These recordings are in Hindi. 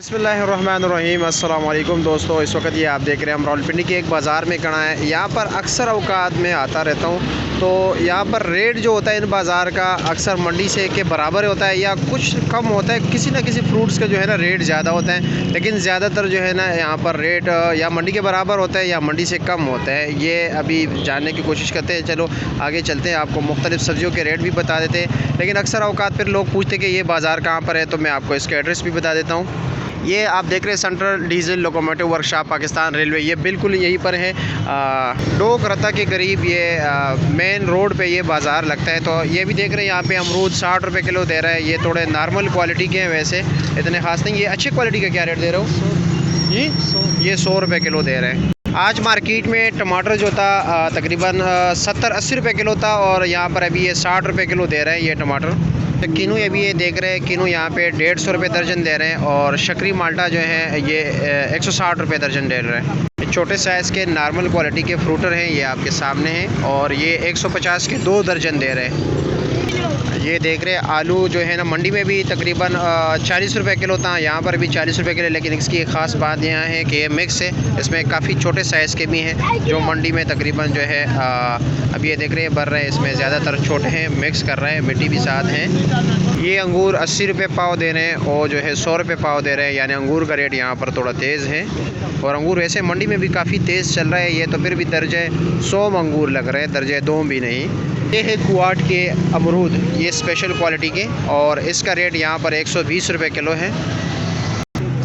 बिस्मिल्लाहिर्रहमानिर्रहीम अस्सलाम वालेकुम दोस्तों। इस वक्त ये आप देख रहे हैं हम रावलपिंडी के एक बाज़ार में खड़ा है। यहाँ पर अक्सर औकात में आता रहता हूँ, तो यहाँ पर रेट जो होता है इन बाज़ार का अक्सर मंडी से के बराबर होता है या कुछ कम होता है। किसी न किसी फ्रूट्स का जो है ना रेट ज़्यादा होता है, लेकिन ज़्यादातर जो है ना यहाँ पर रेट या मंडी के बराबर होता है या मंडी से कम होता है। ये अभी जानने की कोशिश करते हैं। चलो आगे चलते हैं, आपको मुख्तलिफ़ सब्ज़ियों के रेट भी बता देते हैं। लेकिन अक्सर औकात फिर लोग पूछते हैं कि ये बाज़ार कहाँ पर है, तो मैं आपको इसका एड्रेस भी बता देता हूँ। ये आप देख रहे हैं central diesel locomotive workshop Pakistan railway, ये बिल्कुल यहीं पर है डोक रता के करीब। ये मेन रोड पे ये बाज़ार लगता है। तो ये भी देख रहे हैं यहाँ पे अमरूद 60 रुपये किलो दे रहा है। ये थोड़े नॉर्मल क्वालिटी के हैं, वैसे इतने ख़ास नहीं। ये अच्छी क्वालिटी का क्या रेट दे रहे हो जी? ये 100 रुपये किलो दे रहे हैं। आज मार्केट में टमाटर जो था तकरीबन 70-80 रुपये किलो था, और यहाँ पर अभी ये 60 रुपये किलो दे रहे हैं ये टमाटर। किनू ये भी ये देख रहे हैं, किनू यहाँ पे 150 रुपये दर्जन दे रहे हैं, और शकरी माल्टा जो है ये 160 रुपये दर्जन दे रहे हैं। छोटे साइज़ के नॉर्मल क्वालिटी के फ्रूटर हैं, ये आपके सामने हैं, और ये 150 के 2 दर्जन दे रहे हैं। ये देख रहे हैं आलू जो है ना मंडी में भी तकरीबन 40 रुपये किलो था, यहाँ पर भी 40 रुपये किलो। लेकिन इसकी एक ख़ास बात यहाँ है कि ये मिक्स है, इसमें काफ़ी छोटे साइज़ के भी हैं जो मंडी में तकरीबन जो है अब ये देख रहे हैं भर रहे हैं। इसमें ज़्यादातर छोटे हैं, मिक्स कर रहे हैं, मिट्टी भी साथ हैं। ये अंगूर 80 रुपये पाव दे रहे हैं, और जो है 100 रुपये पाव दे रहे हैं, यानी अंगूर का रेट यहाँ पर थोड़ा तेज़ है। और अंगूर वैसे मंडी में भी काफ़ी तेज़ चल रहा है। ये तो फिर भी दर्जे 100 अंगूर लग रहे हैं, दर्जे 2 भी नहीं। ये है कुआट के अमरूद, ये स्पेशल क्वालिटी के, और इसका रेट यहाँ पर 120 रुपये किलो है।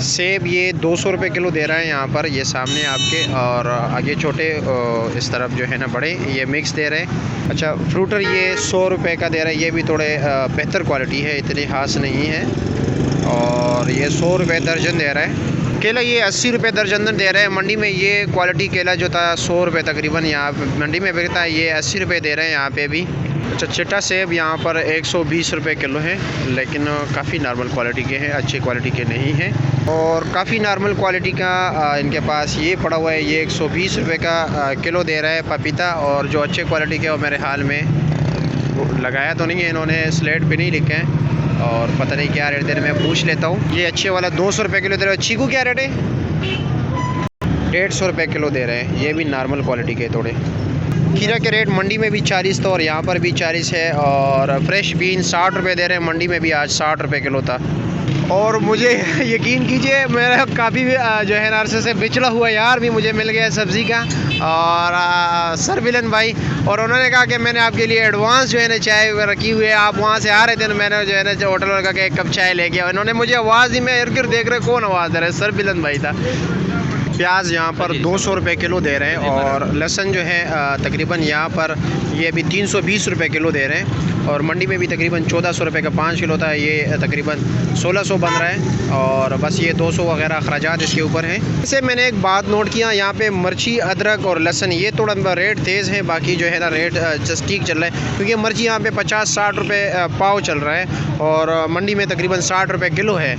सेब ये 200 रुपये किलो दे रहा है यहाँ पर, ये सामने आपके, और आगे छोटे इस तरफ जो है ना बड़े, ये मिक्स दे रहे हैं। अच्छा, फ्रूटर ये 100 रुपये का दे रहा है, ये भी थोड़े बेहतर क्वालिटी है, इतनी ख़ास नहीं है, और ये 100 रुपये दर्जन दे रहा है। केला ये 80 रुपये दर्जन दे रहे हैं। मंडी में ये क्वालिटी केला जो था 100 रुपये तकरीबन यहाँ मंडी में बिकता है, ये 80 रुपये दे रहे हैं यहाँ पे भी। अच्छा, चिट्टा सेब यहाँ पर 120 रुपये किलो है, लेकिन काफ़ी नॉर्मल क्वालिटी के हैं, अच्छी क्वालिटी के नहीं हैं। और काफ़ी नॉर्मल क्वालिटी का इनके पास ये पड़ा हुआ है, ये 120 रुपये का किलो दे रहा है पपीता। और जो अच्छे क्वालिटी के वो मेरे हाल में लगाया तो नहीं है इन्होंने, स्लेट पे नहीं लिखे हैं, और पता नहीं क्या रेट दे रहे, मैं पूछ लेता हूँ। ये अच्छे वाला 200 रुपये किलो दे रहे हैं। चीकू क्या रेट है? 150 रुपये किलो दे रहे हैं, ये भी नॉर्मल क्वालिटी के थोड़े। खीरा के रेट मंडी में भी 40 था और यहाँ पर भी 40 है। और फ्रेश बीन 60 रुपये दे रहे हैं, मंडी में भी आज 60 रुपये किलो था। और मुझे यकीन कीजिए, मेरा काफ़ी जो है नारसे से बिचड़ा हुआ यार भी मुझे मिल गया सब्ज़ी का, और सरबिलन भाई, और उन्होंने कहा कि मैंने आपके लिए एडवांस जो है ना चाय रखी हुई है, आप वहाँ से आ रहे थे तो मैंने जो है ना होटल वाले का एक कप चाय ले गया। उन्होंने मुझे आवाज़ दी, मैं इर्द गिर्द देख रहे कौन आवाज़ दे रहा है, सरबिलन भाई था। प्याज यहाँ पर 200 रुपये किलो दे रहे हैं, और लहसुन जो है तकरीबन यहाँ पर ये भी 320 रुपये किलो दे रहे हैं। और मंडी में भी तकरीबन 1400 रुपये का 5 किलो था, ये तकरीबन 1600 बन रहा है। और बस ये 200 वगैरह अखराजात इसके ऊपर हैं। इससे मैंने एक बात नोट किया, यहाँ पे मिर्ची, अदरक और लहसुन ये थोड़ा रेट तेज़ है, बाकी जो है ना रेट जस्ट ठीक चल रहा है। क्योंकि मिर्ची यहाँ पे 50-60 रुपये पाव चल रहा है, और मंडी में तकरीबन 60 रुपये किलो है।